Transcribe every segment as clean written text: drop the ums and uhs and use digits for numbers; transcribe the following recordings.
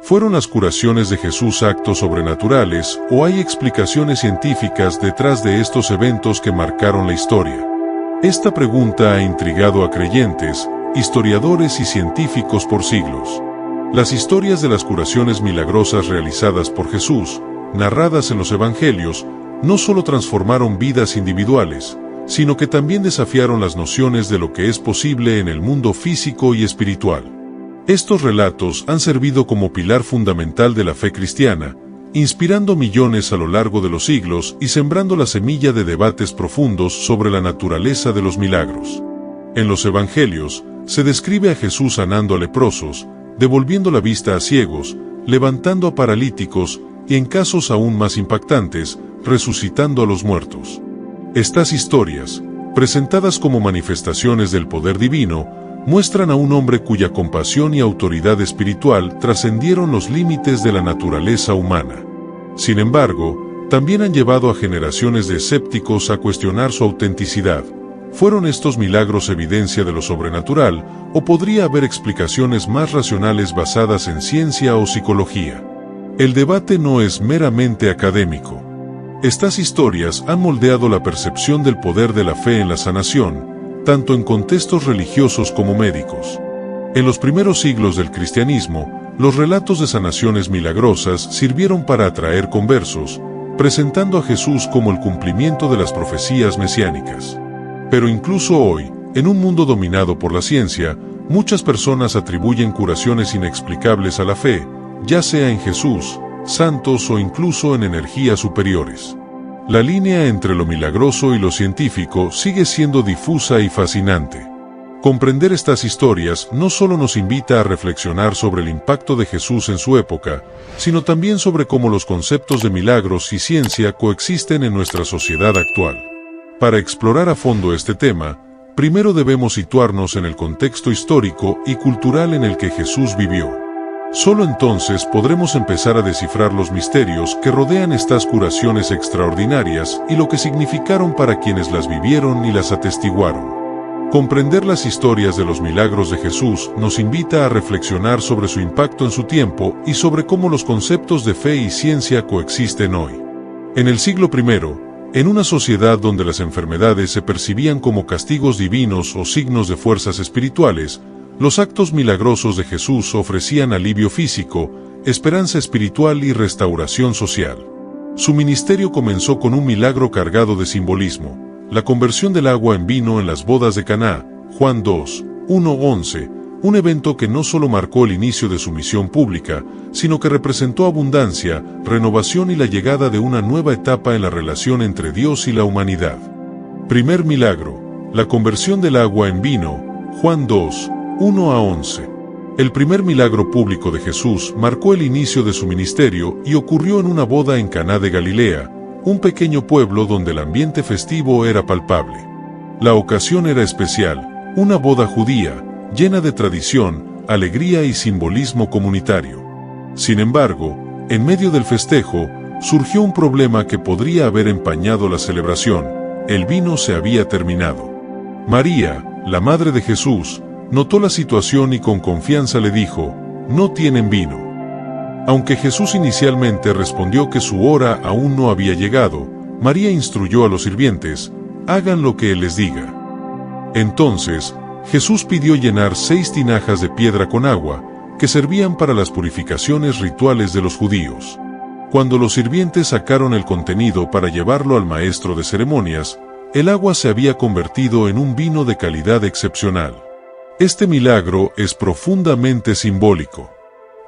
¿Fueron las curaciones de Jesús actos sobrenaturales o hay explicaciones científicas detrás de estos eventos que marcaron la historia? Esta pregunta ha intrigado a creyentes, historiadores y científicos por siglos. Las historias de las curaciones milagrosas realizadas por Jesús, narradas en los Evangelios, no solo transformaron vidas individuales, sino que también desafiaron las nociones de lo que es posible en el mundo físico y espiritual. Estos relatos han servido como pilar fundamental de la fe cristiana, inspirando millones a lo largo de los siglos y sembrando la semilla de debates profundos sobre la naturaleza de los milagros. En los Evangelios, se describe a Jesús sanando a leprosos, devolviendo la vista a ciegos, levantando a paralíticos y, en casos aún más impactantes, resucitando a los muertos. Estas historias, presentadas como manifestaciones del poder divino, muestran a un hombre cuya compasión y autoridad espiritual trascendieron los límites de la naturaleza humana. Sin embargo, también han llevado a generaciones de escépticos a cuestionar su autenticidad. ¿Fueron estos milagros evidencia de lo sobrenatural, o podría haber explicaciones más racionales basadas en ciencia o psicología? El debate no es meramente académico. Estas historias han moldeado la percepción del poder de la fe en la sanación, tanto en contextos religiosos como médicos. En los primeros siglos del cristianismo, los relatos de sanaciones milagrosas sirvieron para atraer conversos, presentando a Jesús como el cumplimiento de las profecías mesiánicas. Pero incluso hoy, en un mundo dominado por la ciencia, muchas personas atribuyen curaciones inexplicables a la fe, ya sea en Jesús, santos o incluso en energías superiores. La línea entre lo milagroso y lo científico sigue siendo difusa y fascinante. Comprender estas historias no solo nos invita a reflexionar sobre el impacto de Jesús en su época, sino también sobre cómo los conceptos de milagros y ciencia coexisten en nuestra sociedad actual. Para explorar a fondo este tema, primero debemos situarnos en el contexto histórico y cultural en el que Jesús vivió. Solo entonces podremos empezar a descifrar los misterios que rodean estas curaciones extraordinarias y lo que significaron para quienes las vivieron y las atestiguaron. Comprender las historias de los milagros de Jesús nos invita a reflexionar sobre su impacto en su tiempo y sobre cómo los conceptos de fe y ciencia coexisten hoy. En el siglo I, en una sociedad donde las enfermedades se percibían como castigos divinos o signos de fuerzas espirituales, los actos milagrosos de Jesús ofrecían alivio físico, esperanza espiritual y restauración social. Su ministerio comenzó con un milagro cargado de simbolismo, la conversión del agua en vino en las bodas de Caná, Juan 2, 1-11, un evento que no solo marcó el inicio de su misión pública, sino que representó abundancia, renovación y la llegada de una nueva etapa en la relación entre Dios y la humanidad. Primer milagro, la conversión del agua en vino, Juan 2, 1-11. El primer milagro público de Jesús marcó el inicio de su ministerio y ocurrió en una boda en Caná de Galilea, un pequeño pueblo donde el ambiente festivo era palpable. La ocasión era especial, una boda judía, llena de tradición, alegría y simbolismo comunitario. Sin embargo, en medio del festejo, surgió un problema que podría haber empañado la celebración: el vino se había terminado. María, la madre de Jesús, notó la situación y con confianza le dijo: «No tienen vino». Aunque Jesús inicialmente respondió que su hora aún no había llegado, María instruyó a los sirvientes: «Hagan lo que Él les diga». Entonces, Jesús pidió llenar 6 tinajas de piedra con agua, que servían para las purificaciones rituales de los judíos. Cuando los sirvientes sacaron el contenido para llevarlo al maestro de ceremonias, el agua se había convertido en un vino de calidad excepcional. Este milagro es profundamente simbólico.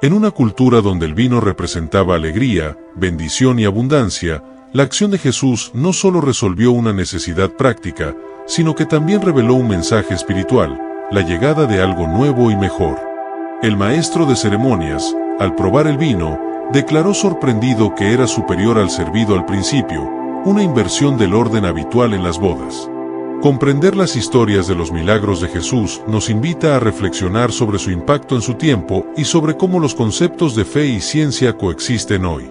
En una cultura donde el vino representaba alegría, bendición y abundancia, la acción de Jesús no solo resolvió una necesidad práctica, sino que también reveló un mensaje espiritual, la llegada de algo nuevo y mejor. El maestro de ceremonias, al probar el vino, declaró sorprendido que era superior al servido al principio, una inversión del orden habitual en las bodas. Comprender las historias de los milagros de Jesús nos invita a reflexionar sobre su impacto en su tiempo y sobre cómo los conceptos de fe y ciencia coexisten hoy.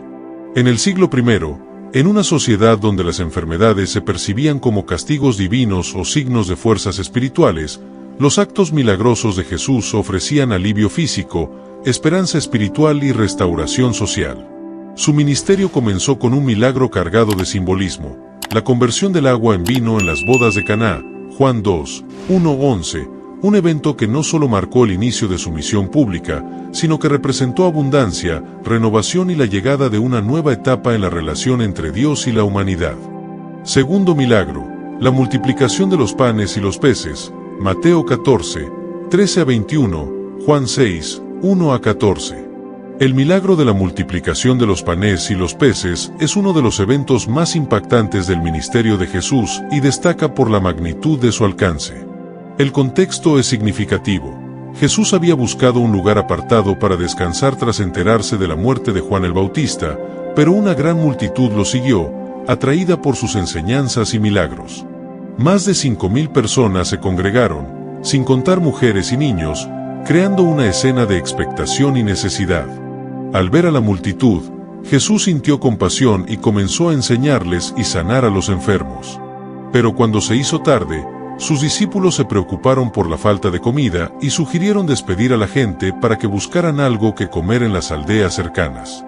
En el siglo I, en una sociedad donde las enfermedades se percibían como castigos divinos o signos de fuerzas espirituales, los actos milagrosos de Jesús ofrecían alivio físico, esperanza espiritual y restauración social. Su ministerio comenzó con un milagro cargado de simbolismo, la conversión del agua en vino en las bodas de Caná, Juan 2, 1-11, un evento que no solo marcó el inicio de su misión pública, sino que representó abundancia, renovación y la llegada de una nueva etapa en la relación entre Dios y la humanidad. Segundo milagro, la multiplicación de los panes y los peces, Mateo 14, 13-21, Juan 6, 1-14. El milagro de la multiplicación de los panes y los peces es uno de los eventos más impactantes del ministerio de Jesús y destaca por la magnitud de su alcance. El contexto es significativo. Jesús había buscado un lugar apartado para descansar tras enterarse de la muerte de Juan el Bautista, pero una gran multitud lo siguió, atraída por sus enseñanzas y milagros. Más de 5.000 personas se congregaron, sin contar mujeres y niños, creando una escena de expectación y necesidad. Al ver a la multitud, Jesús sintió compasión y comenzó a enseñarles y sanar a los enfermos. Pero cuando se hizo tarde, sus discípulos se preocuparon por la falta de comida y sugirieron despedir a la gente para que buscaran algo que comer en las aldeas cercanas.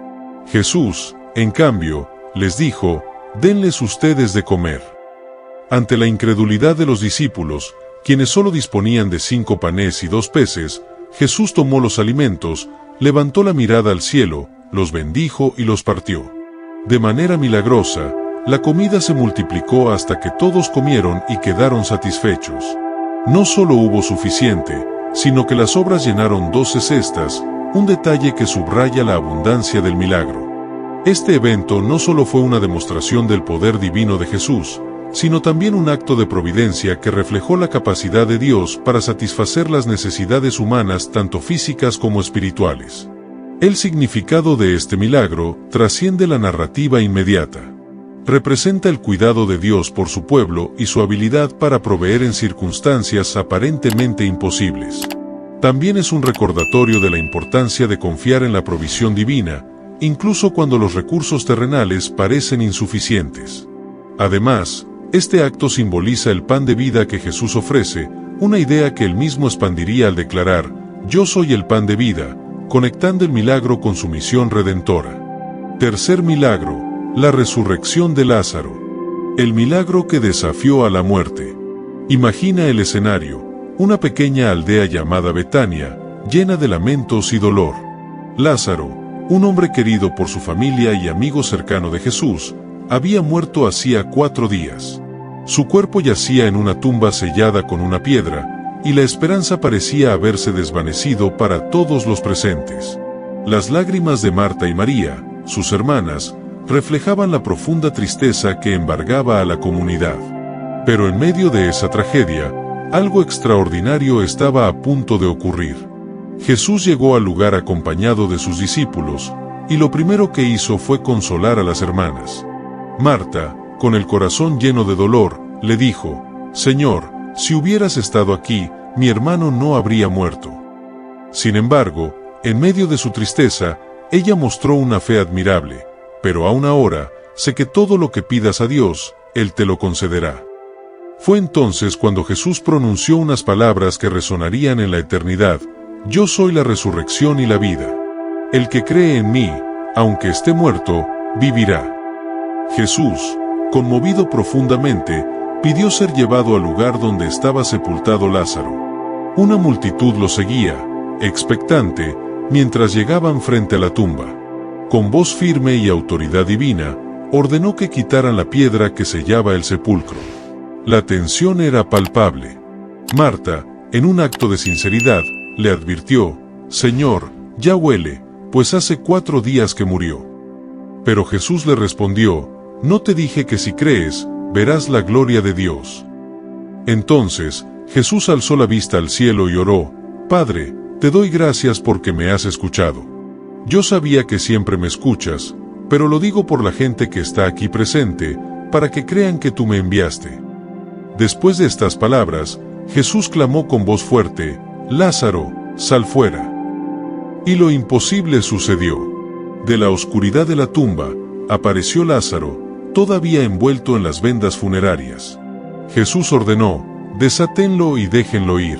Jesús, en cambio, les dijo: «Denles ustedes de comer». Ante la incredulidad de los discípulos, quienes solo disponían de 5 panes y 2 peces, Jesús tomó los alimentos, levantó la mirada al cielo, los bendijo y los partió. De manera milagrosa, la comida se multiplicó hasta que todos comieron y quedaron satisfechos. No solo hubo suficiente, sino que las sobras llenaron 12 cestas, un detalle que subraya la abundancia del milagro. Este evento no solo fue una demostración del poder divino de Jesús, sino también un acto de providencia que reflejó la capacidad de Dios para satisfacer las necesidades humanas tanto físicas como espirituales. El significado de este milagro trasciende la narrativa inmediata. Representa el cuidado de Dios por su pueblo y su habilidad para proveer en circunstancias aparentemente imposibles. También es un recordatorio de la importancia de confiar en la provisión divina, incluso cuando los recursos terrenales parecen insuficientes. Además, este acto simboliza el pan de vida que Jesús ofrece, una idea que él mismo expandiría al declarar: «Yo soy el pan de vida», conectando el milagro con su misión redentora. Tercer milagro, la resurrección de Lázaro. El milagro que desafió a la muerte. Imagina el escenario: una pequeña aldea llamada Betania, llena de lamentos y dolor. Lázaro, un hombre querido por su familia y amigo cercano de Jesús, había muerto hacía 4 días. Su cuerpo yacía en una tumba sellada con una piedra, y la esperanza parecía haberse desvanecido para todos los presentes. Las lágrimas de Marta y María, sus hermanas, reflejaban la profunda tristeza que embargaba a la comunidad. Pero en medio de esa tragedia, algo extraordinario estaba a punto de ocurrir. Jesús llegó al lugar acompañado de sus discípulos, y lo primero que hizo fue consolar a las hermanas. Marta, con el corazón lleno de dolor, le dijo: «Señor, si hubieras estado aquí, mi hermano no habría muerto». Sin embargo, en medio de su tristeza, ella mostró una fe admirable: «Pero aún ahora, sé que todo lo que pidas a Dios, Él te lo concederá». Fue entonces cuando Jesús pronunció unas palabras que resonarían en la eternidad: «Yo soy la resurrección y la vida. El que cree en mí, aunque esté muerto, vivirá». Jesús, conmovido profundamente, pidió ser llevado al lugar donde estaba sepultado Lázaro. Una multitud lo seguía, expectante, mientras llegaban frente a la tumba. Con voz firme y autoridad divina, ordenó que quitaran la piedra que sellaba el sepulcro. La tensión era palpable. Marta, en un acto de sinceridad, le advirtió: «Señor, ya huele, pues hace 4 días que murió». Pero Jesús le respondió: «¿No te dije que si crees, verás la gloria de Dios?». Entonces, Jesús alzó la vista al cielo y oró: «Padre, te doy gracias porque me has escuchado. Yo sabía que siempre me escuchas, pero lo digo por la gente que está aquí presente, para que crean que tú me enviaste». Después de estas palabras, Jesús clamó con voz fuerte: «Lázaro, sal fuera». Y lo imposible sucedió. De la oscuridad de la tumba, apareció Lázaro, todavía envuelto en las vendas funerarias. Jesús ordenó: «Desátenlo y déjenlo ir».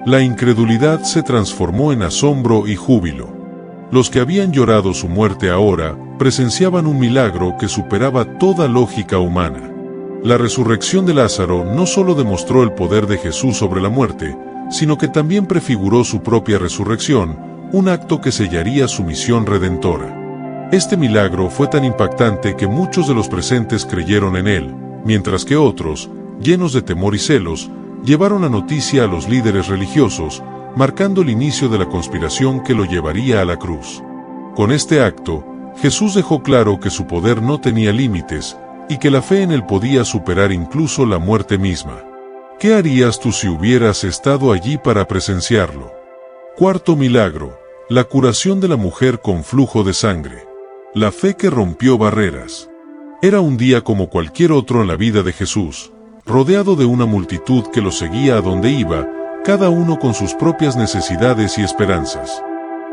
La incredulidad se transformó en asombro y júbilo. Los que habían llorado su muerte ahora presenciaban un milagro que superaba toda lógica humana. La resurrección de Lázaro no solo demostró el poder de Jesús sobre la muerte, sino que también prefiguró su propia resurrección, un acto que sellaría su misión redentora. Este milagro fue tan impactante que muchos de los presentes creyeron en él, mientras que otros, llenos de temor y celos, llevaron la noticia a los líderes religiosos, marcando el inicio de la conspiración que lo llevaría a la cruz. Con este acto, Jesús dejó claro que su poder no tenía límites, y que la fe en él podía superar incluso la muerte misma. ¿Qué harías tú si hubieras estado allí para presenciarlo? Cuarto milagro, la curación de la mujer con flujo de sangre. La fe que rompió barreras. Era un día como cualquier otro en la vida de Jesús, rodeado de una multitud que lo seguía a donde iba, cada uno con sus propias necesidades y esperanzas.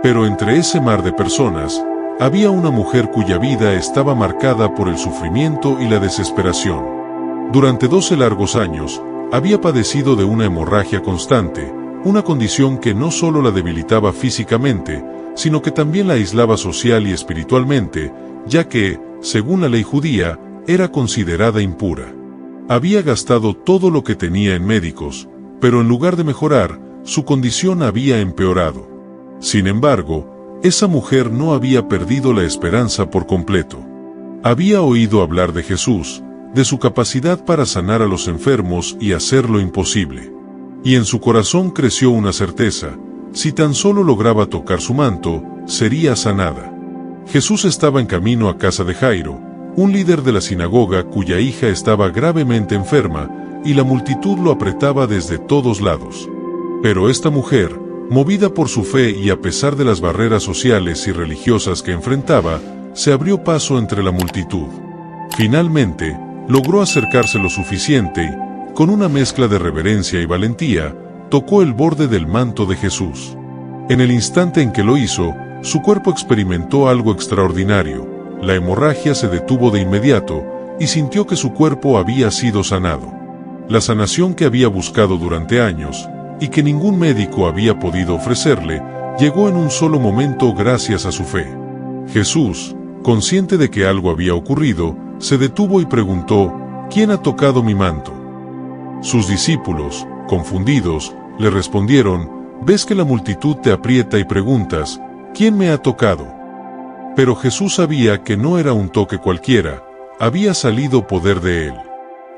Pero entre ese mar de personas, había una mujer cuya vida estaba marcada por el sufrimiento y la desesperación. Durante 12 largos años, había padecido de una hemorragia constante, una condición que no solo la debilitaba físicamente, sino que también la aislaba social y espiritualmente, ya que, según la ley judía, era considerada impura. Había gastado todo lo que tenía en médicos, pero en lugar de mejorar, su condición había empeorado. Sin embargo, esa mujer no había perdido la esperanza por completo. Había oído hablar de Jesús, de su capacidad para sanar a los enfermos y hacer lo imposible. Y en su corazón creció una certeza: si tan solo lograba tocar su manto, sería sanada. Jesús estaba en camino a casa de Jairo, un líder de la sinagoga cuya hija estaba gravemente enferma, y la multitud lo apretaba desde todos lados. Pero esta mujer, movida por su fe y a pesar de las barreras sociales y religiosas que enfrentaba, se abrió paso entre la multitud. Finalmente, logró acercarse lo suficiente y, con una mezcla de reverencia y valentía, tocó el borde del manto de Jesús. En el instante en que lo hizo, su cuerpo experimentó algo extraordinario. La hemorragia se detuvo de inmediato, y sintió que su cuerpo había sido sanado. La sanación que había buscado durante años, y que ningún médico había podido ofrecerle, llegó en un solo momento gracias a su fe. Jesús, consciente de que algo había ocurrido, se detuvo y preguntó: ¿quién ha tocado mi manto? Sus discípulos, confundidos, le respondieron: ves que la multitud te aprieta y preguntas: ¿quién me ha tocado? Pero Jesús sabía que no era un toque cualquiera, había salido poder de él.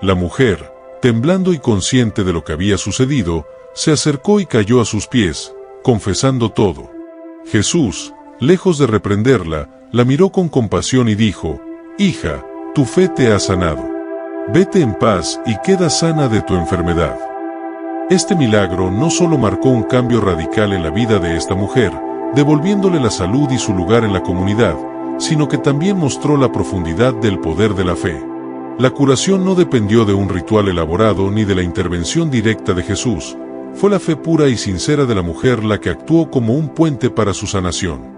La mujer, temblando y consciente de lo que había sucedido, se acercó y cayó a sus pies, confesando todo. Jesús, lejos de reprenderla, la miró con compasión y dijo: hija, tu fe te ha sanado. Vete en paz y queda sana de tu enfermedad. Este milagro no solo marcó un cambio radical en la vida de esta mujer, devolviéndole la salud y su lugar en la comunidad, sino que también mostró la profundidad del poder de la fe. La curación no dependió de un ritual elaborado ni de la intervención directa de Jesús. Fue la fe pura y sincera de la mujer la que actuó como un puente para su sanación.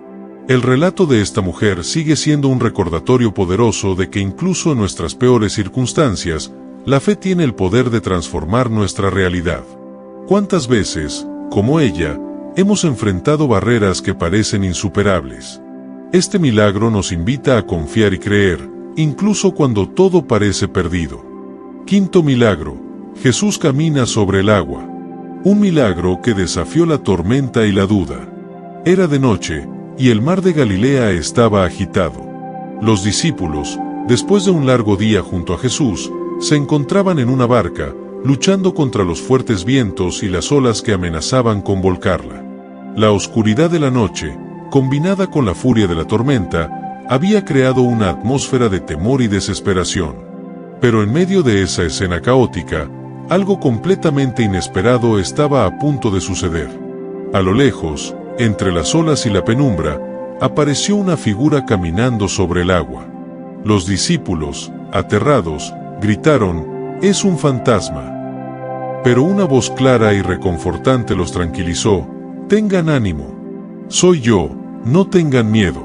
El relato de esta mujer sigue siendo un recordatorio poderoso de que incluso en nuestras peores circunstancias, la fe tiene el poder de transformar nuestra realidad. ¿Cuántas veces, como ella, hemos enfrentado barreras que parecen insuperables? Este milagro nos invita a confiar y creer, incluso cuando todo parece perdido. Quinto milagro: Jesús camina sobre el agua. Un milagro que desafió la tormenta y la duda. Era de noche, y el mar de Galilea estaba agitado. Los discípulos, después de un largo día junto a Jesús, se encontraban en una barca, luchando contra los fuertes vientos y las olas que amenazaban con volcarla. La oscuridad de la noche, combinada con la furia de la tormenta, había creado una atmósfera de temor y desesperación. Pero en medio de esa escena caótica, algo completamente inesperado estaba a punto de suceder. A lo lejos, entre las olas y la penumbra, apareció una figura caminando sobre el agua. Los discípulos, aterrados, gritaron: «¡Es un fantasma!». Pero una voz clara y reconfortante los tranquilizó: «Tengan ánimo. Soy yo, no tengan miedo».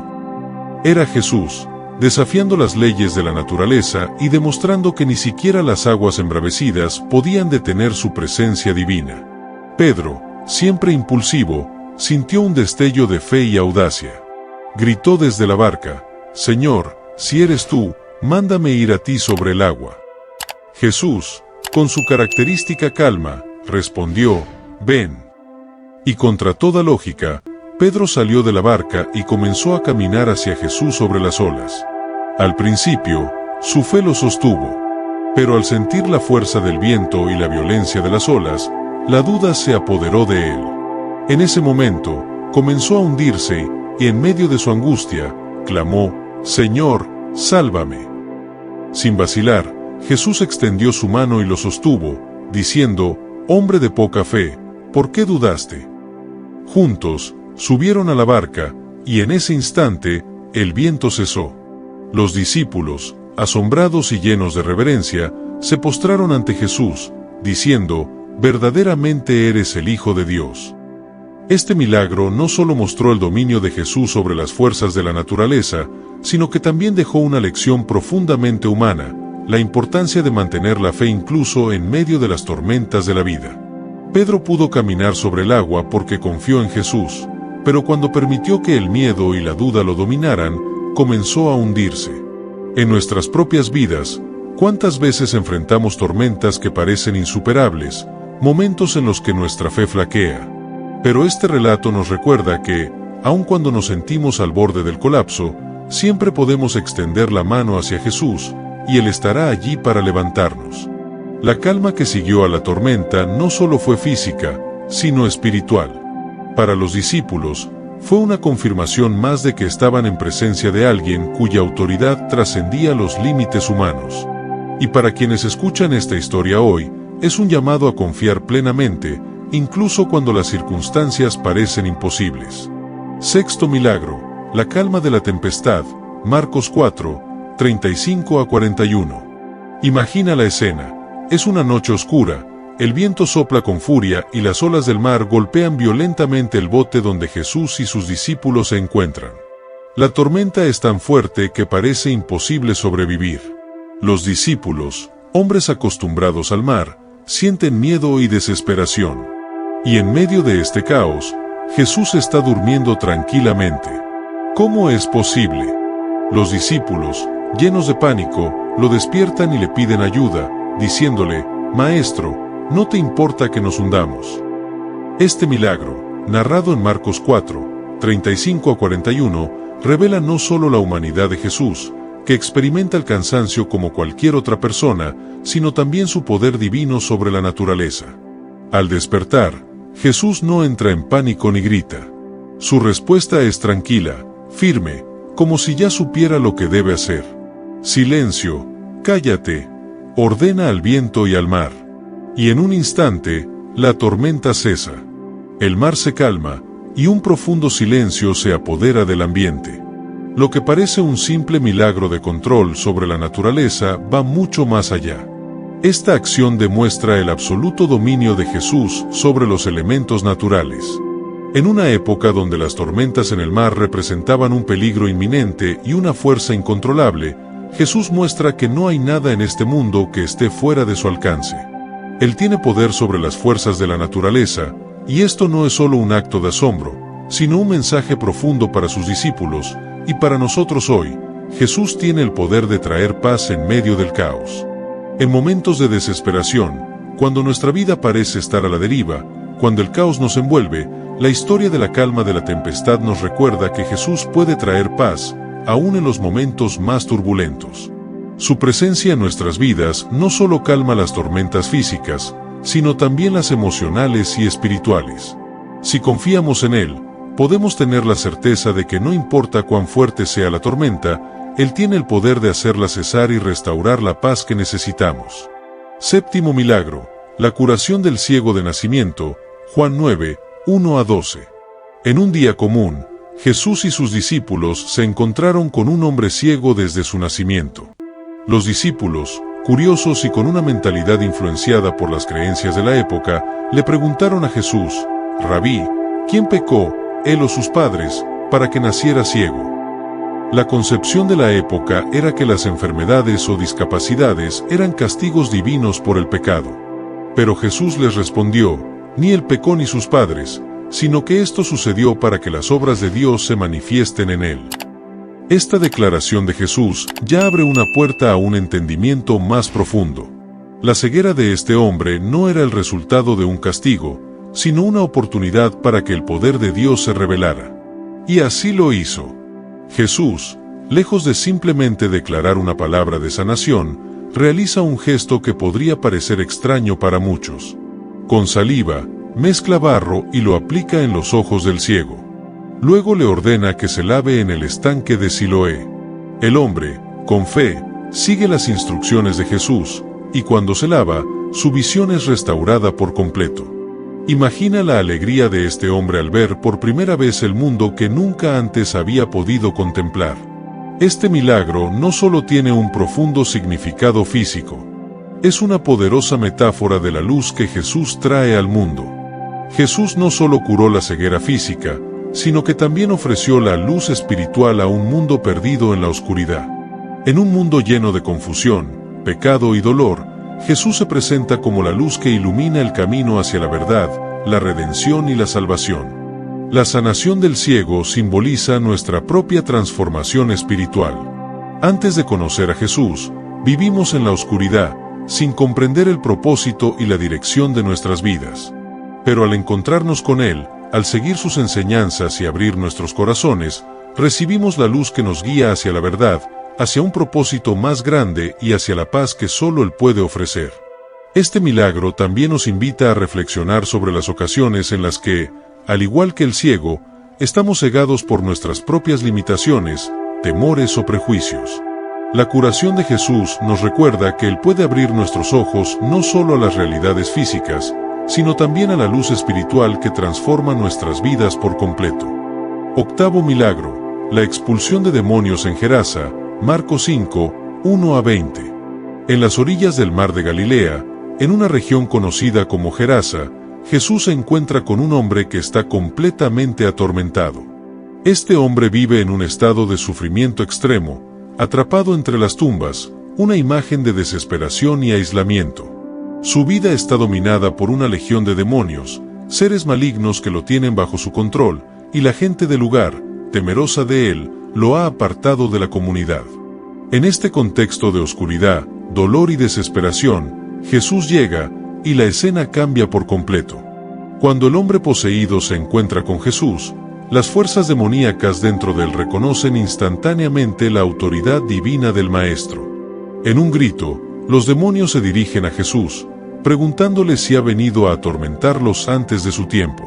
Era Jesús, desafiando las leyes de la naturaleza y demostrando que ni siquiera las aguas embravecidas podían detener su presencia divina. Pedro, siempre impulsivo, sintió un destello de fe y audacia. Gritó desde la barca: «Señor, si eres tú, mándame ir a ti sobre el agua». Jesús, con su característica calma, respondió: «Ven». Y contra toda lógica, Pedro salió de la barca y comenzó a caminar hacia Jesús sobre las olas. Al principio, su fe lo sostuvo, pero al sentir la fuerza del viento y la violencia de las olas, la duda se apoderó de él. En ese momento, comenzó a hundirse y en medio de su angustia, clamó: «Señor, sálvame». Sin vacilar, Jesús extendió su mano y lo sostuvo, diciendo: «Hombre de poca fe, ¿por qué dudaste?». Juntos, subieron a la barca, y en ese instante, el viento cesó. Los discípulos, asombrados y llenos de reverencia, se postraron ante Jesús, diciendo: «Verdaderamente eres el Hijo de Dios». Este milagro no solo mostró el dominio de Jesús sobre las fuerzas de la naturaleza, sino que también dejó una lección profundamente humana: la importancia de mantener la fe incluso en medio de las tormentas de la vida. Pedro pudo caminar sobre el agua porque confió en Jesús, pero cuando permitió que el miedo y la duda lo dominaran, comenzó a hundirse. En nuestras propias vidas, ¿cuántas veces enfrentamos tormentas que parecen insuperables, momentos en los que nuestra fe flaquea? Pero este relato nos recuerda que, aun cuando nos sentimos al borde del colapso, siempre podemos extender la mano hacia Jesús, y Él estará allí para levantarnos. La calma que siguió a la tormenta no solo fue física, sino espiritual. Para los discípulos, fue una confirmación más de que estaban en presencia de alguien cuya autoridad trascendía los límites humanos. Y para quienes escuchan esta historia hoy, es un llamado a confiar plenamente, incluso cuando las circunstancias parecen imposibles. Sexto milagro: la calma de la tempestad. Marcos 4, 35-41. Imagina la escena. Es una noche oscura, el viento sopla con furia y las olas del mar golpean violentamente el bote donde Jesús y sus discípulos se encuentran. La tormenta es tan fuerte que parece imposible sobrevivir. Los discípulos, hombres acostumbrados al mar, sienten miedo y desesperación. Y en medio de este caos, Jesús está durmiendo tranquilamente. ¿Cómo es posible? Los discípulos, llenos de pánico, lo despiertan y le piden ayuda, diciéndole: «Maestro, ¿no te importa que nos hundamos?». Este milagro, narrado en Marcos 4, 35-41, revela no solo la humanidad de Jesús, que experimenta el cansancio como cualquier otra persona, sino también su poder divino sobre la naturaleza. Al despertar, Jesús no entra en pánico ni grita. Su respuesta es tranquila, firme, como si ya supiera lo que debe hacer. «Silencio, cállate», ordena al viento y al mar. Y en un instante, la tormenta cesa. El mar se calma, y un profundo silencio se apodera del ambiente. Lo que parece un simple milagro de control sobre la naturaleza va mucho más allá. Esta acción demuestra el absoluto dominio de Jesús sobre los elementos naturales. En una época donde las tormentas en el mar representaban un peligro inminente y una fuerza incontrolable, Jesús muestra que no hay nada en este mundo que esté fuera de su alcance. Él tiene poder sobre las fuerzas de la naturaleza, y esto no es solo un acto de asombro, sino un mensaje profundo para sus discípulos, y para nosotros hoy. Jesús tiene el poder de traer paz en medio del caos. En momentos de desesperación, cuando nuestra vida parece estar a la deriva, cuando el caos nos envuelve, la historia de la calma de la tempestad nos recuerda que Jesús puede traer paz, aún en los momentos más turbulentos. Su presencia en nuestras vidas no solo calma las tormentas físicas, sino también las emocionales y espirituales. Si confiamos en Él, podemos tener la certeza de que no importa cuán fuerte sea la tormenta, Él tiene el poder de hacerla cesar y restaurar la paz que necesitamos. Séptimo milagro: la curación del ciego de nacimiento. Juan 9, 1-12. En un día común, Jesús y sus discípulos se encontraron con un hombre ciego desde su nacimiento. Los discípulos, curiosos y con una mentalidad influenciada por las creencias de la época, le preguntaron a Jesús: «Rabí, ¿quién pecó, él o sus padres, para que naciera ciego?». La concepción de la época era que las enfermedades o discapacidades eran castigos divinos por el pecado. Pero Jesús les respondió: ni él pecó ni sus padres, sino que esto sucedió para que las obras de Dios se manifiesten en él. Esta declaración de Jesús ya abre una puerta a un entendimiento más profundo. La ceguera de este hombre no era el resultado de un castigo, sino una oportunidad para que el poder de Dios se revelara. Y así lo hizo. Jesús, lejos de simplemente declarar una palabra de sanación, realiza un gesto que podría parecer extraño para muchos. Con saliva, mezcla barro y lo aplica en los ojos del ciego. Luego le ordena que se lave en el estanque de Siloé. El hombre, con fe, sigue las instrucciones de Jesús, y cuando se lava, su visión es restaurada por completo. Imagina la alegría de este hombre al ver por primera vez el mundo que nunca antes había podido contemplar. Este milagro no solo tiene un profundo significado físico, es una poderosa metáfora de la luz que Jesús trae al mundo. Jesús no solo curó la ceguera física, sino que también ofreció la luz espiritual a un mundo perdido en la oscuridad. En un mundo lleno de confusión, pecado y dolor, Jesús se presenta como la luz que ilumina el camino hacia la verdad, la redención y la salvación. La sanación del ciego simboliza nuestra propia transformación espiritual. Antes de conocer a Jesús, vivimos en la oscuridad, sin comprender el propósito y la dirección de nuestras vidas. Pero al encontrarnos con Él, al seguir sus enseñanzas y abrir nuestros corazones, recibimos la luz que nos guía hacia la verdad, hacia un propósito más grande y hacia la paz que solo Él puede ofrecer. Este milagro también nos invita a reflexionar sobre las ocasiones en las que, al igual que el ciego, estamos cegados por nuestras propias limitaciones, temores o prejuicios. La curación de Jesús nos recuerda que Él puede abrir nuestros ojos no solo a las realidades físicas, sino también a la luz espiritual que transforma nuestras vidas por completo. Octavo milagro, la expulsión de demonios en Gerasa, Marcos 5, 1-20. En las orillas del mar de Galilea, en una región conocida como Gerasa, Jesús se encuentra con un hombre que está completamente atormentado. Este hombre vive en un estado de sufrimiento extremo, atrapado entre las tumbas, una imagen de desesperación y aislamiento. Su vida está dominada por una legión de demonios, seres malignos que lo tienen bajo su control, y la gente del lugar, temerosa de él, lo ha apartado de la comunidad. En este contexto de oscuridad, dolor y desesperación, Jesús llega, y la escena cambia por completo. Cuando el hombre poseído se encuentra con Jesús, las fuerzas demoníacas dentro de él reconocen instantáneamente la autoridad divina del Maestro. En un grito, los demonios se dirigen a Jesús, preguntándole si ha venido a atormentarlos antes de su tiempo.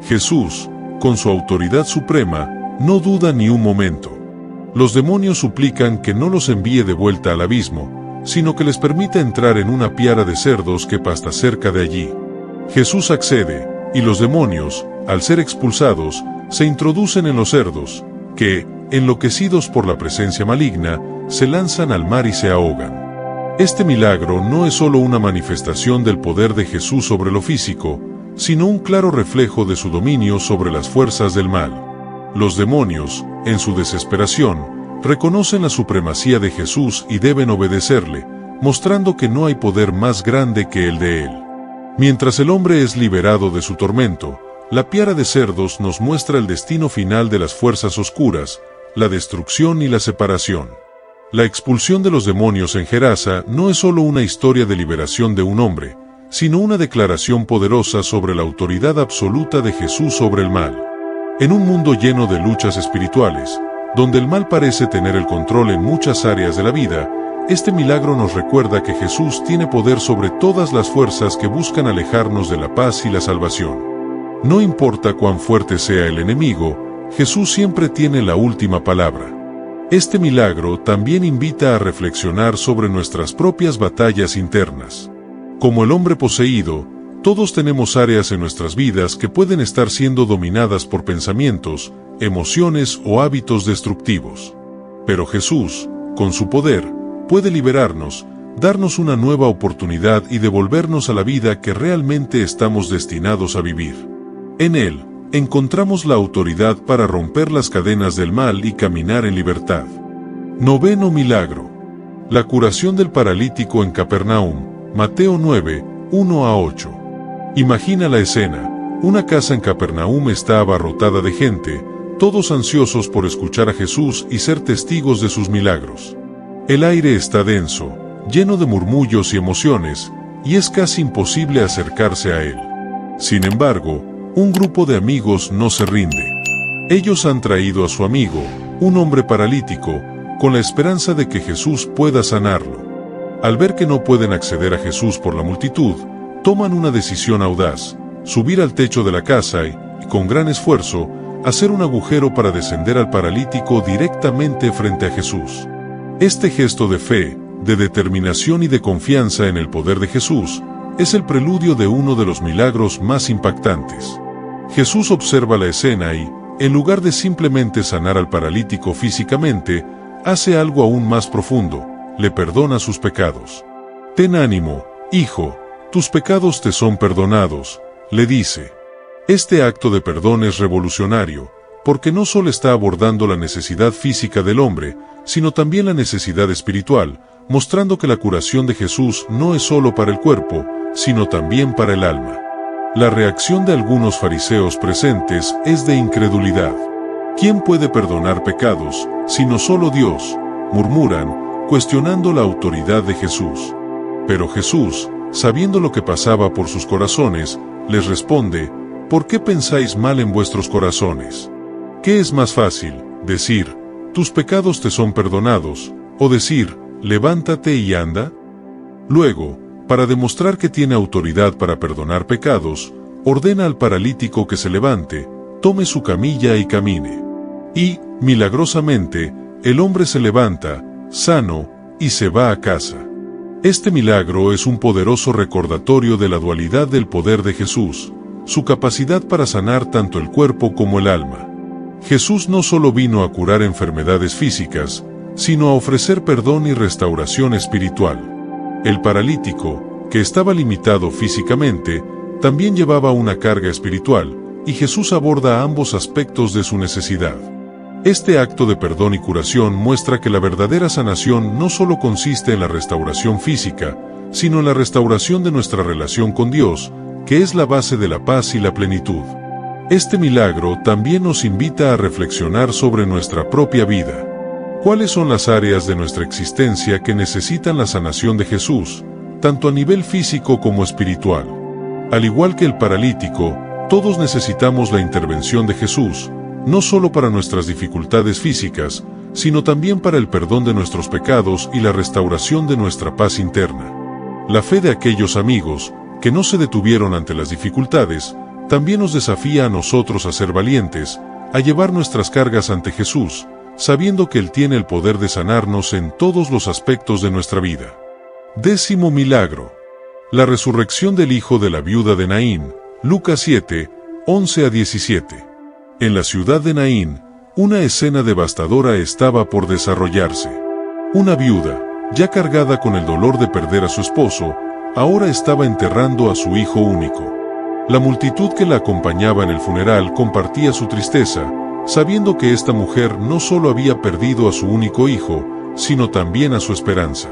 Jesús, con su autoridad suprema, no duda ni un momento. Los demonios suplican que no los envíe de vuelta al abismo, sino que les permita entrar en una piara de cerdos que pasta cerca de allí. Jesús accede, y los demonios, al ser expulsados, se introducen en los cerdos, que, enloquecidos por la presencia maligna, se lanzan al mar y se ahogan. Este milagro no es solo una manifestación del poder de Jesús sobre lo físico, sino un claro reflejo de su dominio sobre las fuerzas del mal. Los demonios, en su desesperación, reconocen la supremacía de Jesús y deben obedecerle, mostrando que no hay poder más grande que el de él. Mientras el hombre es liberado de su tormento, la piara de cerdos nos muestra el destino final de las fuerzas oscuras, la destrucción y la separación. La expulsión de los demonios en Gerasa no es solo una historia de liberación de un hombre, sino una declaración poderosa sobre la autoridad absoluta de Jesús sobre el mal. En un mundo lleno de luchas espirituales, donde el mal parece tener el control en muchas áreas de la vida, este milagro nos recuerda que Jesús tiene poder sobre todas las fuerzas que buscan alejarnos de la paz y la salvación. No importa cuán fuerte sea el enemigo, Jesús siempre tiene la última palabra. Este milagro también invita a reflexionar sobre nuestras propias batallas internas. Como el hombre poseído, todos tenemos áreas en nuestras vidas que pueden estar siendo dominadas por pensamientos, emociones o hábitos destructivos. Pero Jesús, con su poder, puede liberarnos, darnos una nueva oportunidad y devolvernos a la vida que realmente estamos destinados a vivir. En Él, encontramos la autoridad para romper las cadenas del mal y caminar en libertad. Noveno milagro. La curación del paralítico en Capernaum, Mateo 9, 1-8. Imagina la escena. Una casa en Capernaum está abarrotada de gente, todos ansiosos por escuchar a Jesús y ser testigos de sus milagros. El aire está denso, lleno de murmullos y emociones, y es casi imposible acercarse a él. Sin embargo, un grupo de amigos no se rinde. Ellos han traído a su amigo, un hombre paralítico, con la esperanza de que Jesús pueda sanarlo. Al ver que no pueden acceder a Jesús por la multitud, toman una decisión audaz: subir al techo de la casa y, con gran esfuerzo, hacer un agujero para descender al paralítico directamente frente a Jesús. Este gesto de fe, de determinación y de confianza en el poder de Jesús, es el preludio de uno de los milagros más impactantes. Jesús observa la escena y, en lugar de simplemente sanar al paralítico físicamente, hace algo aún más profundo: le perdona sus pecados. «Ten ánimo, hijo, tus pecados te son perdonados», le dice. Este acto de perdón es revolucionario, porque no solo está abordando la necesidad física del hombre, sino también la necesidad espiritual, mostrando que la curación de Jesús no es solo para el cuerpo, sino también para el alma. La reacción de algunos fariseos presentes es de incredulidad. ¿Quién puede perdonar pecados, sino solo Dios?, murmuran, cuestionando la autoridad de Jesús. Pero Jesús, sabiendo lo que pasaba por sus corazones, les responde: ¿por qué pensáis mal en vuestros corazones? ¿Qué es más fácil, decir, tus pecados te son perdonados, o decir, levántate y anda? Luego, para demostrar que tiene autoridad para perdonar pecados, ordena al paralítico que se levante, tome su camilla y camine. Y, milagrosamente, el hombre se levanta, sano, y se va a casa. Este milagro es un poderoso recordatorio de la dualidad del poder de Jesús, su capacidad para sanar tanto el cuerpo como el alma. Jesús no solo vino a curar enfermedades físicas, sino a ofrecer perdón y restauración espiritual. El paralítico, que estaba limitado físicamente, también llevaba una carga espiritual, y Jesús aborda ambos aspectos de su necesidad. Este acto de perdón y curación muestra que la verdadera sanación no solo consiste en la restauración física, sino en la restauración de nuestra relación con Dios, que es la base de la paz y la plenitud. Este milagro también nos invita a reflexionar sobre nuestra propia vida. ¿Cuáles son las áreas de nuestra existencia que necesitan la sanación de Jesús, tanto a nivel físico como espiritual? Al igual que el paralítico, todos necesitamos la intervención de Jesús, no solo para nuestras dificultades físicas, sino también para el perdón de nuestros pecados y la restauración de nuestra paz interna. La fe de aquellos amigos, que no se detuvieron ante las dificultades, también nos desafía a nosotros a ser valientes, a llevar nuestras cargas ante Jesús, sabiendo que Él tiene el poder de sanarnos en todos los aspectos de nuestra vida. 10º milagro. La resurrección del hijo de la viuda de Naín, Lucas 7, 11-17. En la ciudad de Naín, una escena devastadora estaba por desarrollarse. Una viuda, ya cargada con el dolor de perder a su esposo, ahora estaba enterrando a su hijo único. La multitud que la acompañaba en el funeral compartía su tristeza, sabiendo que esta mujer no solo había perdido a su único hijo, sino también a su esperanza.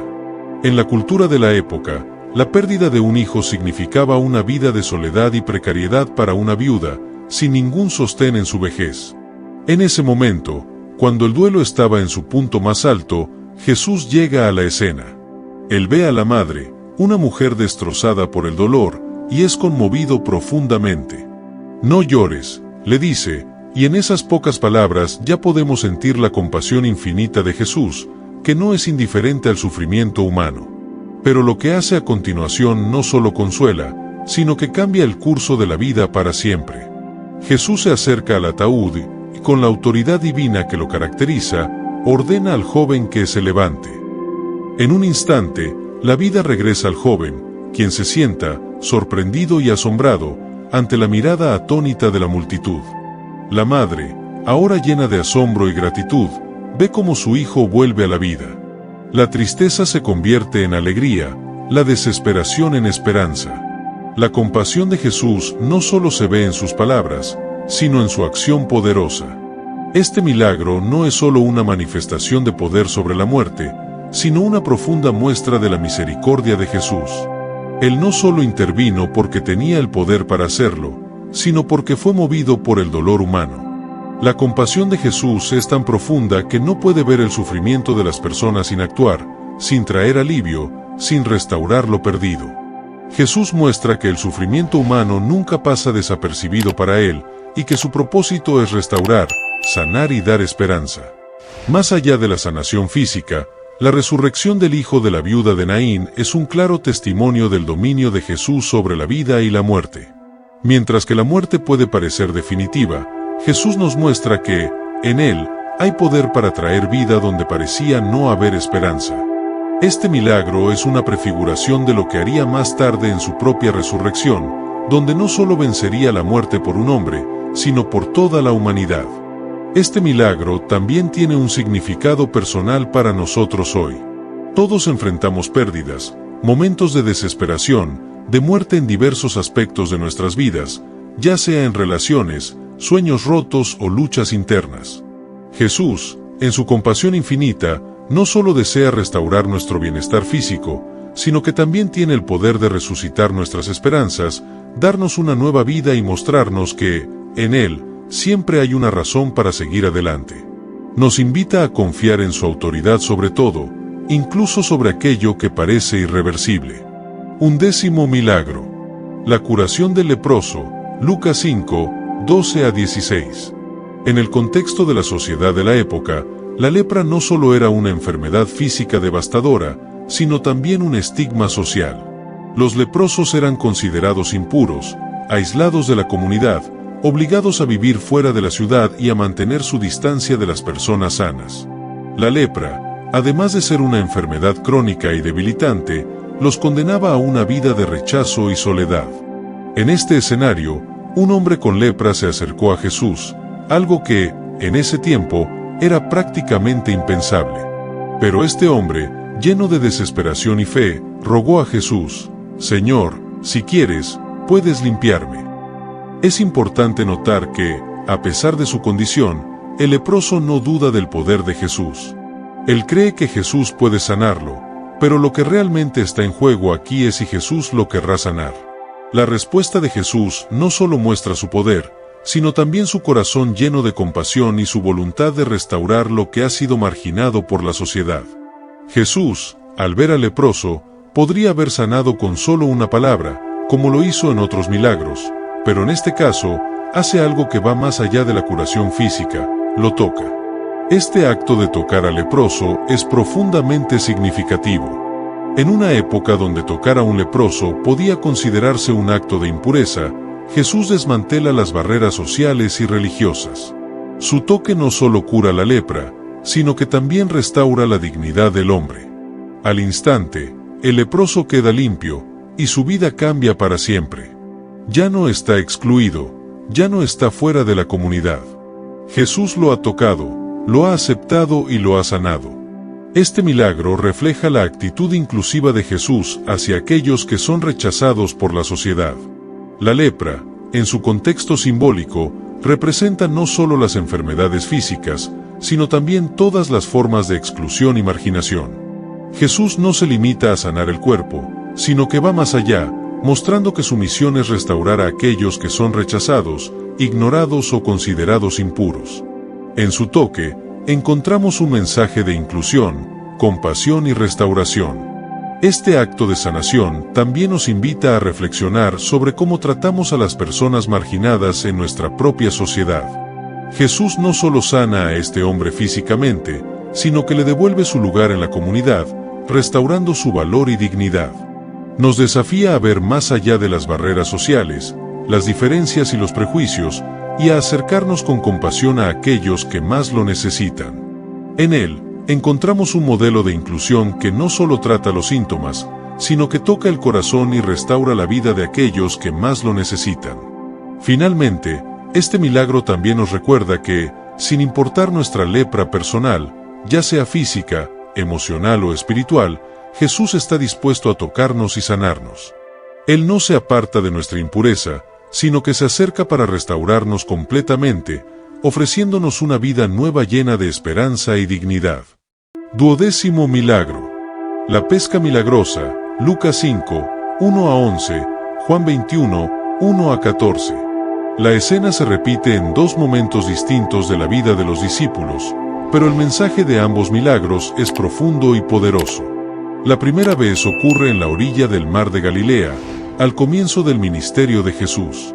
En la cultura de la época, la pérdida de un hijo significaba una vida de soledad y precariedad para una viuda, sin ningún sostén en su vejez. En ese momento, cuando el duelo estaba en su punto más alto, Jesús llega a la escena. Él ve a la madre, una mujer destrozada por el dolor, y es conmovido profundamente. «No llores», le dice, y en esas pocas palabras ya podemos sentir la compasión infinita de Jesús, que no es indiferente al sufrimiento humano. Pero lo que hace a continuación no solo consuela, sino que cambia el curso de la vida para siempre. Jesús se acerca al ataúd y, con la autoridad divina que lo caracteriza, ordena al joven que se levante. En un instante, la vida regresa al joven, quien se sienta, sorprendido y asombrado, ante la mirada atónita de la multitud. La madre, ahora llena de asombro y gratitud, ve cómo su hijo vuelve a la vida. La tristeza se convierte en alegría, la desesperación en esperanza. La compasión de Jesús no solo se ve en sus palabras, sino en su acción poderosa. Este milagro no es solo una manifestación de poder sobre la muerte, sino una profunda muestra de la misericordia de Jesús. Él no solo intervino porque tenía el poder para hacerlo, sino porque fue movido por el dolor humano. La compasión de Jesús es tan profunda que no puede ver el sufrimiento de las personas sin actuar, sin traer alivio, sin restaurar lo perdido. Jesús muestra que el sufrimiento humano nunca pasa desapercibido para Él, y que su propósito es restaurar, sanar y dar esperanza. Más allá de la sanación física, la resurrección del hijo de la viuda de Naín es un claro testimonio del dominio de Jesús sobre la vida y la muerte. Mientras que la muerte puede parecer definitiva, Jesús nos muestra que, en Él, hay poder para traer vida donde parecía no haber esperanza. Este milagro es una prefiguración de lo que haría más tarde en su propia resurrección, donde no solo vencería la muerte por un hombre, sino por toda la humanidad. Este milagro también tiene un significado personal para nosotros hoy. Todos enfrentamos pérdidas, momentos de desesperación, de muerte en diversos aspectos de nuestras vidas, ya sea en relaciones, sueños rotos o luchas internas. Jesús, en su compasión infinita, no solo desea restaurar nuestro bienestar físico, sino que también tiene el poder de resucitar nuestras esperanzas, darnos una nueva vida y mostrarnos que, en Él, siempre hay una razón para seguir adelante. Nos invita a confiar en su autoridad sobre todo, incluso sobre aquello que parece irreversible. 11º milagro. La curación del leproso, Lucas 5, 12 a 16. En el contexto de la sociedad de la época, la lepra no solo era una enfermedad física devastadora, sino también un estigma social. Los leprosos eran considerados impuros, aislados de la comunidad, obligados a vivir fuera de la ciudad y a mantener su distancia de las personas sanas. La lepra, además de ser una enfermedad crónica y debilitante, los condenaba a una vida de rechazo y soledad. En este escenario, un hombre con lepra se acercó a Jesús, algo que, en ese tiempo, era prácticamente impensable. Pero este hombre, lleno de desesperación y fe, rogó a Jesús: «Señor, si quieres, puedes limpiarme». Es importante notar que, a pesar de su condición, el leproso no duda del poder de Jesús. Él cree que Jesús puede sanarlo, pero lo que realmente está en juego aquí es si Jesús lo querrá sanar. La respuesta de Jesús no solo muestra su poder, sino también su corazón lleno de compasión y su voluntad de restaurar lo que ha sido marginado por la sociedad. Jesús, al ver al leproso, podría haber sanado con solo una palabra, como lo hizo en otros milagros, pero en este caso, hace algo que va más allá de la curación física: lo toca. Este acto de tocar al leproso es profundamente significativo. En una época donde tocar a un leproso podía considerarse un acto de impureza, Jesús desmantela las barreras sociales y religiosas. Su toque no solo cura la lepra, sino que también restaura la dignidad del hombre. Al instante, el leproso queda limpio, y su vida cambia para siempre. Ya no está excluido, ya no está fuera de la comunidad. Jesús lo ha tocado, lo ha aceptado y lo ha sanado. Este milagro refleja la actitud inclusiva de Jesús hacia aquellos que son rechazados por la sociedad. La lepra, en su contexto simbólico, representa no solo las enfermedades físicas, sino también todas las formas de exclusión y marginación. Jesús no se limita a sanar el cuerpo, sino que va más allá, mostrando que su misión es restaurar a aquellos que son rechazados, ignorados o considerados impuros. En su toque, encontramos un mensaje de inclusión, compasión y restauración. Este acto de sanación también nos invita a reflexionar sobre cómo tratamos a las personas marginadas en nuestra propia sociedad. Jesús no solo sana a este hombre físicamente, sino que le devuelve su lugar en la comunidad, restaurando su valor y dignidad. Nos desafía a ver más allá de las barreras sociales, las diferencias y los prejuicios, y a acercarnos con compasión a aquellos que más lo necesitan. En él, encontramos un modelo de inclusión que no solo trata los síntomas, sino que toca el corazón y restaura la vida de aquellos que más lo necesitan. Finalmente, este milagro también nos recuerda que, sin importar nuestra lepra personal, ya sea física, emocional o espiritual, Jesús está dispuesto a tocarnos y sanarnos. Él no se aparta de nuestra impureza, sino que se acerca para restaurarnos completamente, ofreciéndonos una vida nueva llena de esperanza y dignidad. 12º milagro. La pesca milagrosa, Lucas 5, 1 a 11, Juan 21, 1 a 14. La escena se repite en dos momentos distintos de la vida de los discípulos, pero el mensaje de ambos milagros es profundo y poderoso. La primera vez ocurre en la orilla del mar de Galilea, al comienzo del ministerio de Jesús.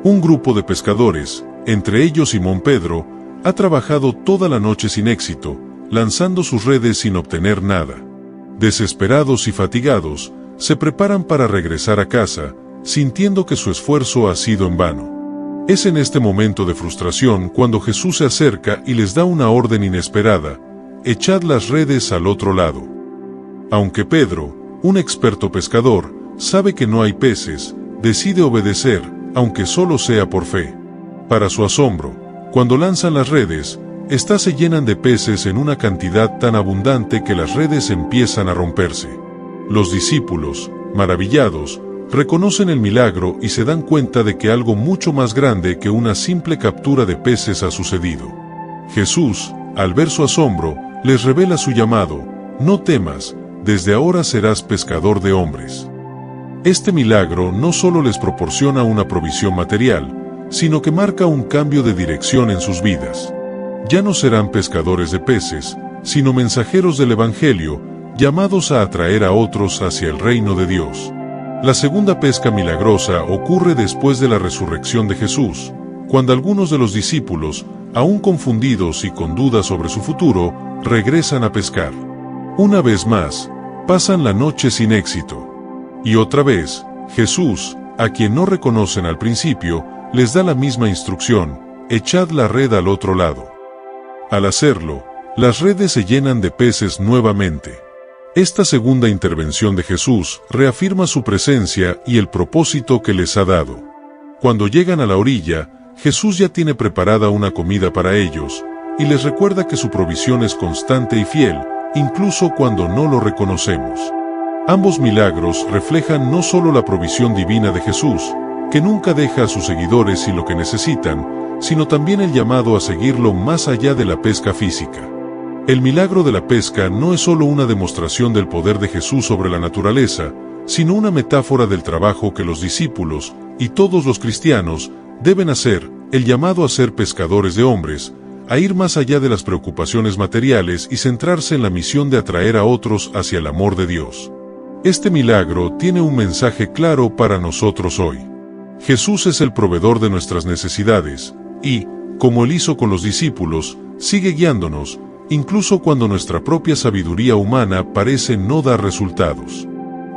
Un grupo de pescadores, entre ellos Simón Pedro, ha trabajado toda la noche sin éxito, lanzando sus redes sin obtener nada. Desesperados y fatigados, se preparan para regresar a casa, sintiendo que su esfuerzo ha sido en vano. Es en este momento de frustración cuando Jesús se acerca y les da una orden inesperada: echad las redes al otro lado. Aunque Pedro, un experto pescador, sabe que no hay peces, decide obedecer, aunque solo sea por fe. Para su asombro, cuando lanzan las redes, éstas se llenan de peces en una cantidad tan abundante que las redes empiezan a romperse. Los discípulos, maravillados, reconocen el milagro y se dan cuenta de que algo mucho más grande que una simple captura de peces ha sucedido. Jesús, al ver su asombro, les revela su llamado: no temas, desde ahora serás pescador de hombres. Este milagro no solo les proporciona una provisión material, sino que marca un cambio de dirección en sus vidas. Ya no serán pescadores de peces, sino mensajeros del Evangelio, llamados a atraer a otros hacia el reino de Dios. La segunda pesca milagrosa ocurre después de la resurrección de Jesús, cuando algunos de los discípulos, aún confundidos y con dudas sobre su futuro, regresan a pescar. Una vez más, pasan la noche sin éxito. Y otra vez, Jesús, a quien no reconocen al principio, les da la misma instrucción: echad la red al otro lado. Al hacerlo, las redes se llenan de peces nuevamente. Esta segunda intervención de Jesús reafirma su presencia y el propósito que les ha dado. Cuando llegan a la orilla, Jesús ya tiene preparada una comida para ellos, y les recuerda que su provisión es constante y fiel, incluso cuando no lo reconocemos. Ambos milagros reflejan no solo la provisión divina de Jesús, que nunca deja a sus seguidores sin lo que necesitan, sino también el llamado a seguirlo más allá de la pesca física. El milagro de la pesca no es solo una demostración del poder de Jesús sobre la naturaleza, sino una metáfora del trabajo que los discípulos, y todos los cristianos, deben hacer: el llamado a ser pescadores de hombres, a ir más allá de las preocupaciones materiales y centrarse en la misión de atraer a otros hacia el amor de Dios. Este milagro tiene un mensaje claro para nosotros hoy. Jesús es el proveedor de nuestras necesidades, y, como él hizo con los discípulos, sigue guiándonos, incluso cuando nuestra propia sabiduría humana parece no dar resultados.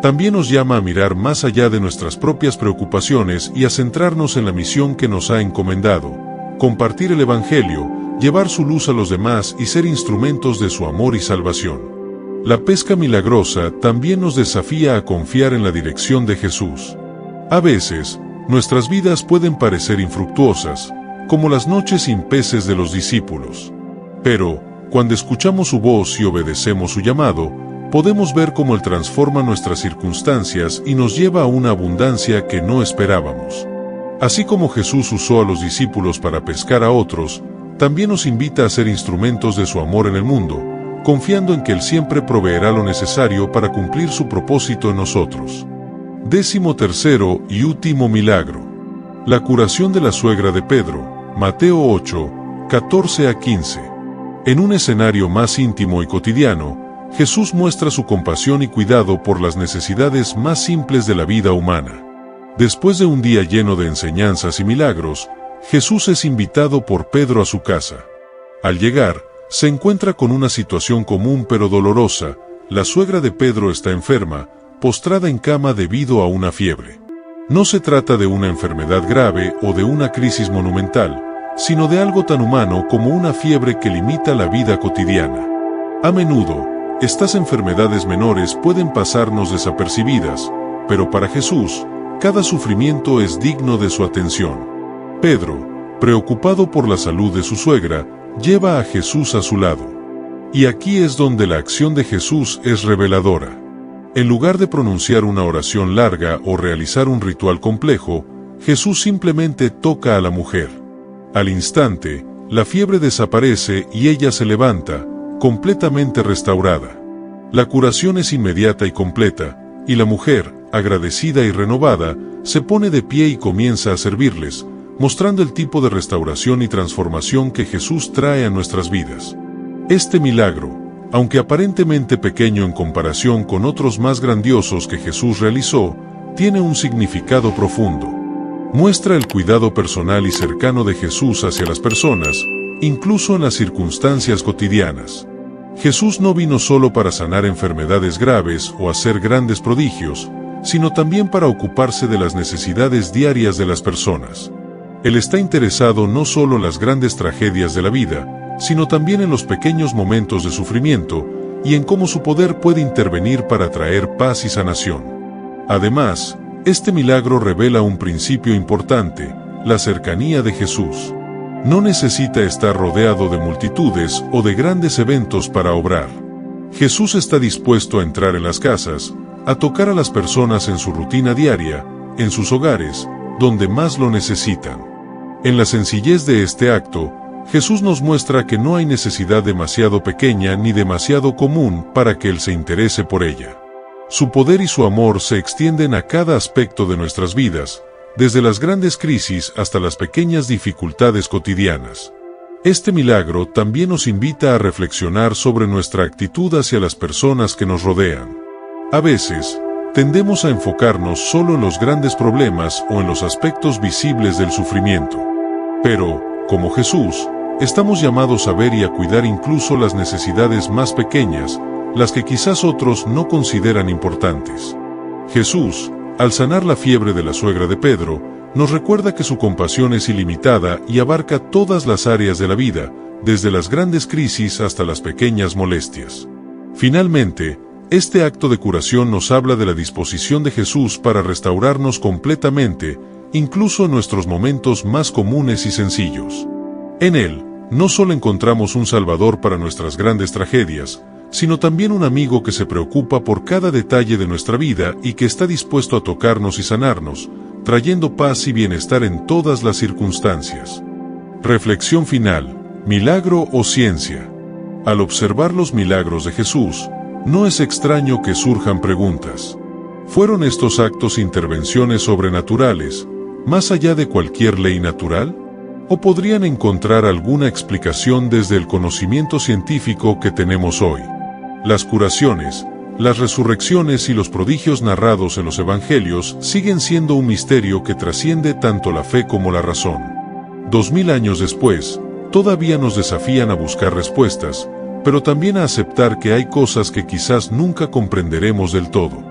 También nos llama a mirar más allá de nuestras propias preocupaciones y a centrarnos en la misión que nos ha encomendado: compartir el Evangelio, llevar su luz a los demás y ser instrumentos de su amor y salvación. La pesca milagrosa también nos desafía a confiar en la dirección de Jesús. A veces, nuestras vidas pueden parecer infructuosas, como las noches sin peces de los discípulos. Pero, cuando escuchamos su voz y obedecemos su llamado, podemos ver cómo él transforma nuestras circunstancias y nos lleva a una abundancia que no esperábamos. Así como Jesús usó a los discípulos para pescar a otros, también nos invita a ser instrumentos de su amor en el mundo, confiando en que él siempre proveerá lo necesario para cumplir su propósito en nosotros. 13º y último milagro. La curación de la suegra de Pedro, Mateo 8, 14 a 15. En un escenario más íntimo y cotidiano, Jesús muestra su compasión y cuidado por las necesidades más simples de la vida humana. Después de un día lleno de enseñanzas y milagros, Jesús es invitado por Pedro a su casa. Al llegar, se encuentra con una situación común pero dolorosa: la suegra de Pedro está enferma, postrada en cama debido a una fiebre. No se trata de una enfermedad grave o de una crisis monumental, sino de algo tan humano como una fiebre que limita la vida cotidiana. A menudo, estas enfermedades menores pueden pasarnos desapercibidas, pero para Jesús, cada sufrimiento es digno de su atención. Pedro, preocupado por la salud de su suegra, lleva a Jesús a su lado. Y aquí es donde la acción de Jesús es reveladora. En lugar de pronunciar una oración larga o realizar un ritual complejo, Jesús simplemente toca a la mujer. Al instante, la fiebre desaparece y ella se levanta, completamente restaurada. La curación es inmediata y completa, y la mujer, agradecida y renovada, se pone de pie y comienza a servirles, mostrando el tipo de restauración y transformación que Jesús trae a nuestras vidas. Este milagro, aunque aparentemente pequeño en comparación con otros más grandiosos que Jesús realizó, tiene un significado profundo. Muestra el cuidado personal y cercano de Jesús hacia las personas, incluso en las circunstancias cotidianas. Jesús no vino solo para sanar enfermedades graves o hacer grandes prodigios, sino también para ocuparse de las necesidades diarias de las personas. Él está interesado no solo en las grandes tragedias de la vida, sino también en los pequeños momentos de sufrimiento y en cómo su poder puede intervenir para traer paz y sanación. Además, este milagro revela un principio importante: la cercanía de Jesús. No necesita estar rodeado de multitudes o de grandes eventos para obrar. Jesús está dispuesto a entrar en las casas, a tocar a las personas en su rutina diaria, en sus hogares, donde más lo necesitan. En la sencillez de este acto, Jesús nos muestra que no hay necesidad demasiado pequeña ni demasiado común para que Él se interese por ella. Su poder y su amor se extienden a cada aspecto de nuestras vidas, desde las grandes crisis hasta las pequeñas dificultades cotidianas. Este milagro también nos invita a reflexionar sobre nuestra actitud hacia las personas que nos rodean. A veces, tendemos a enfocarnos solo en los grandes problemas o en los aspectos visibles del sufrimiento. Pero, como Jesús, estamos llamados a ver y a cuidar incluso las necesidades más pequeñas, las que quizás otros no consideran importantes. Jesús, al sanar la fiebre de la suegra de Pedro, nos recuerda que su compasión es ilimitada y abarca todas las áreas de la vida, desde las grandes crisis hasta las pequeñas molestias. Finalmente, este acto de curación nos habla de la disposición de Jesús para restaurarnos completamente, incluso en nuestros momentos más comunes y sencillos. En Él, no solo encontramos un Salvador para nuestras grandes tragedias, sino también un amigo que se preocupa por cada detalle de nuestra vida y que está dispuesto a tocarnos y sanarnos, trayendo paz y bienestar en todas las circunstancias. Reflexión final: ¿milagro o ciencia? Al observar los milagros de Jesús, no es extraño que surjan preguntas. ¿Fueron estos actos intervenciones sobrenaturales, más allá de cualquier ley natural? ¿O podrían encontrar alguna explicación desde el conocimiento científico que tenemos hoy? Las curaciones, las resurrecciones y los prodigios narrados en los evangelios siguen siendo un misterio que trasciende tanto la fe como la razón. 2000 años después, todavía nos desafían a buscar respuestas, pero también a aceptar que hay cosas que quizás nunca comprenderemos del todo.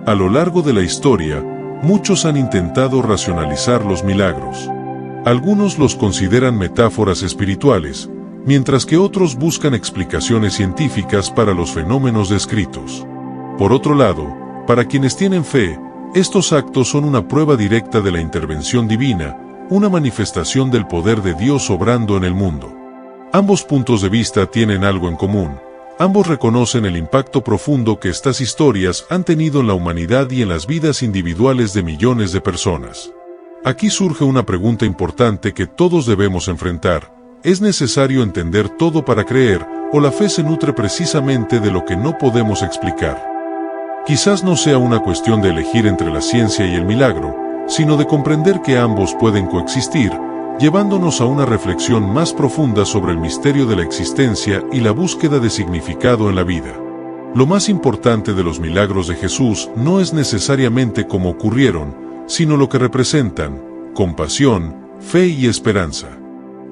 A lo largo de la historia, muchos han intentado racionalizar los milagros. Algunos los consideran metáforas espirituales, mientras que otros buscan explicaciones científicas para los fenómenos descritos. Por otro lado, para quienes tienen fe, estos actos son una prueba directa de la intervención divina, una manifestación del poder de Dios obrando en el mundo. Ambos puntos de vista tienen algo en común: ambos reconocen el impacto profundo que estas historias han tenido en la humanidad y en las vidas individuales de millones de personas. Aquí surge una pregunta importante que todos debemos enfrentar: ¿es necesario entender todo para creer, o la fe se nutre precisamente de lo que no podemos explicar? Quizás no sea una cuestión de elegir entre la ciencia y el milagro, sino de comprender que ambos pueden coexistir, llevándonos a una reflexión más profunda sobre el misterio de la existencia y la búsqueda de significado en la vida. Lo más importante de los milagros de Jesús no es necesariamente cómo ocurrieron, sino lo que representan: compasión, fe y esperanza.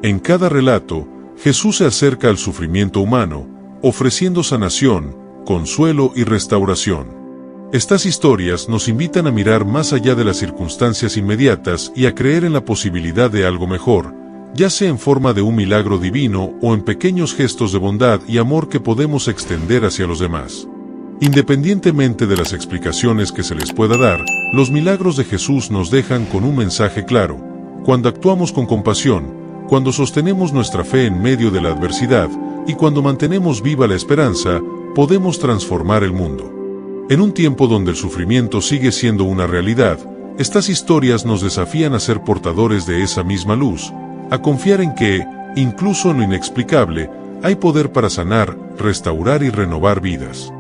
En cada relato, Jesús se acerca al sufrimiento humano, ofreciendo sanación, consuelo y restauración. Estas historias nos invitan a mirar más allá de las circunstancias inmediatas y a creer en la posibilidad de algo mejor, ya sea en forma de un milagro divino o en pequeños gestos de bondad y amor que podemos extender hacia los demás. Independientemente de las explicaciones que se les pueda dar, los milagros de Jesús nos dejan con un mensaje claro: cuando actuamos con compasión, cuando sostenemos nuestra fe en medio de la adversidad, y cuando mantenemos viva la esperanza, podemos transformar el mundo. En un tiempo donde el sufrimiento sigue siendo una realidad, estas historias nos desafían a ser portadores de esa misma luz, a confiar en que, incluso en lo inexplicable, hay poder para sanar, restaurar y renovar vidas.